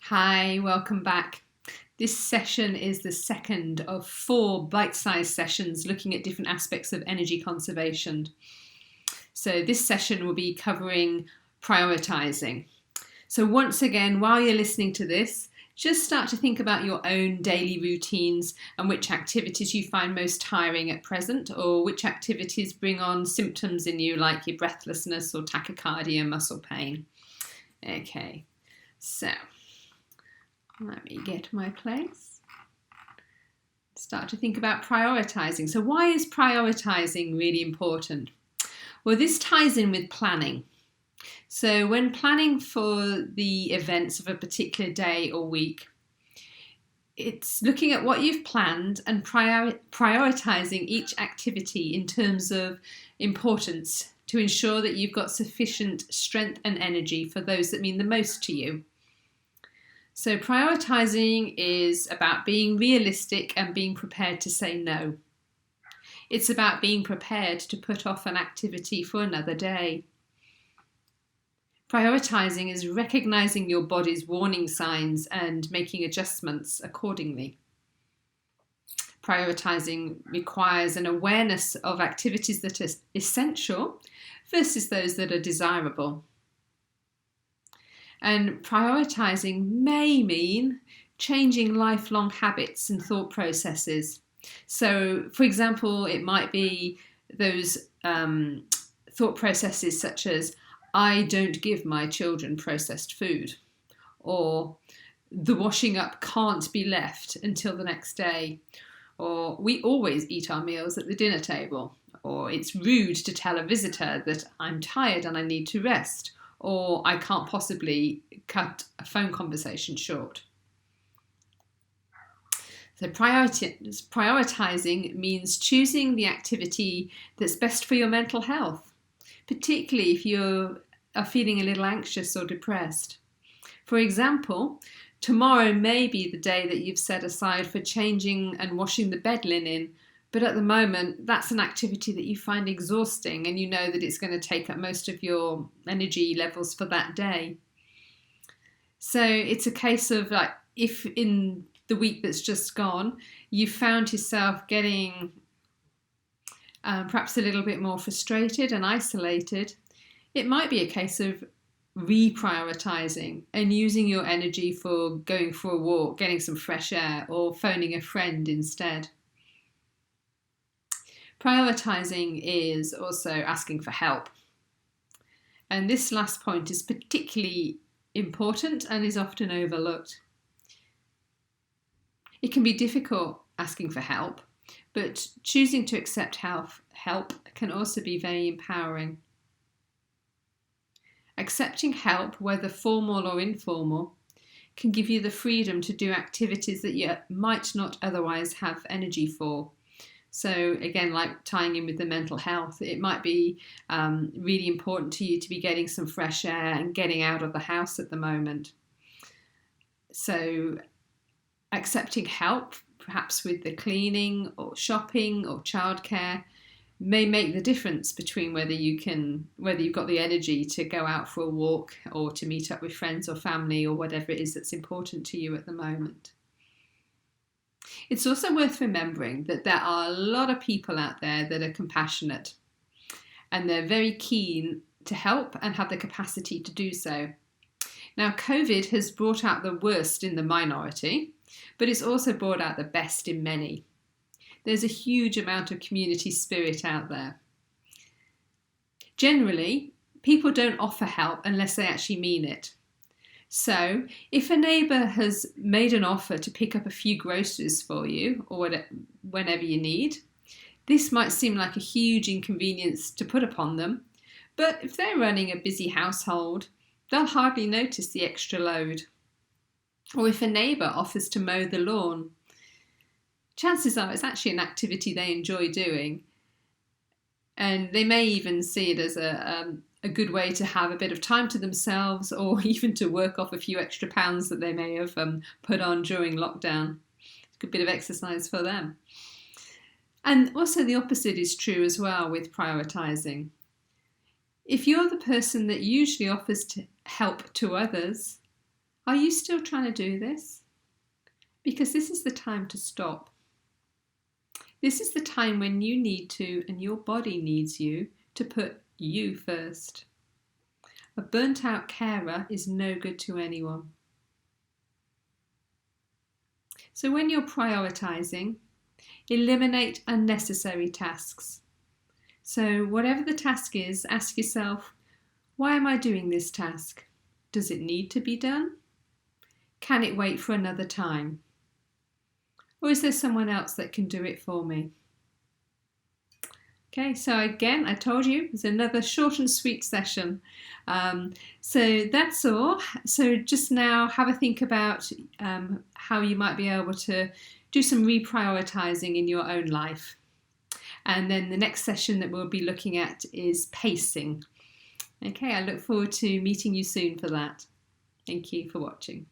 Hi, welcome back. This session is the second of 4 bite-sized sessions looking at different aspects of energy conservation. So this session will be covering prioritizing. So once again, while you're listening to this, just start to think about your own daily routines and which activities you find most tiring at present, or which activities bring on symptoms in you like your breathlessness or tachycardia, muscle pain. Okay, so let me get my place. Start to think about prioritizing. So why is prioritizing really important? Well, this ties in with planning. So when planning for the events of a particular day or week, it's looking at what you've planned and prioritizing each activity in terms of importance to ensure that you've got sufficient strength and energy for those that mean the most to you. So prioritizing is about being realistic and being prepared to say no. It's about being prepared to put off an activity for another day. Prioritizing is recognizing your body's warning signs and making adjustments accordingly. Prioritizing requires an awareness of activities that are essential versus those that are desirable. And prioritizing may mean changing lifelong habits and thought processes. So, for example, it might be those thought processes such as, I don't give my children processed food, or the washing up can't be left until the next day, or we always eat our meals at the dinner table, or it's rude to tell a visitor that I'm tired and I need to rest, or I can't possibly cut a phone conversation short. So prioritizing means choosing the activity that's best for your mental health, particularly if you are feeling a little anxious or depressed. For example, tomorrow may be the day that you've set aside for changing and washing the bed linen, but at the moment, that's an activity that you find exhausting and you know that it's going to take up most of your energy levels for that day. So it's a case of like, if in the week that's just gone, you found yourself getting perhaps a little bit more frustrated and isolated, it might be a case of reprioritizing and using your energy for going for a walk, getting some fresh air, or phoning a friend instead. Prioritizing is also asking for help. And this last point is particularly important and is often overlooked. It can be difficult asking for help, but choosing to accept help can also be very empowering. Accepting help, whether formal or informal, can give you the freedom to do activities that you might not otherwise have energy for. So again, like tying in with the mental health, it might be really important to you to be getting some fresh air and getting out of the house at the moment. So accepting help, perhaps with the cleaning or shopping or childcare, may make the difference between whether you've got the energy to go out for a walk or to meet up with friends or family or whatever it is that's important to you at the moment. It's also worth remembering that there are a lot of people out there that are compassionate and they're very keen to help and have the capacity to do so. Now, COVID has brought out the worst in the minority, but it's also brought out the best in many. There's a huge amount of community spirit out there. Generally, people don't offer help unless they actually mean it. So, if a neighbour has made an offer to pick up a few groceries for you, or whenever you need, this might seem like a huge inconvenience to put upon them, but if they're running a busy household, they'll hardly notice the extra load. Or if a neighbour offers to mow the lawn, chances are it's actually an activity they enjoy doing, and they may even see it as a good way to have a bit of time to themselves, or even to work off a few extra pounds that they may have put on during lockdown. It's a good bit of exercise for them. And also the opposite is true as well with prioritising. If you're the person that usually offers to help to others, Are you still trying to do this? Because this is the time to stop. This is the time when you need to, and your body needs you, to put you first. A burnt out carer is no good to anyone. So when you're prioritising, eliminate unnecessary tasks. So whatever the task is, ask yourself, why am I doing this task? Does it need to be done? Can it wait for another time? Or is there someone else that can do it for me? Okay, so again, I told you, it's another short and sweet session. So that's all. So just now have a think about how you might be able to do some reprioritizing in your own life. And then the next session that we'll be looking at is pacing. Okay, I look forward to meeting you soon for that. Thank you for watching.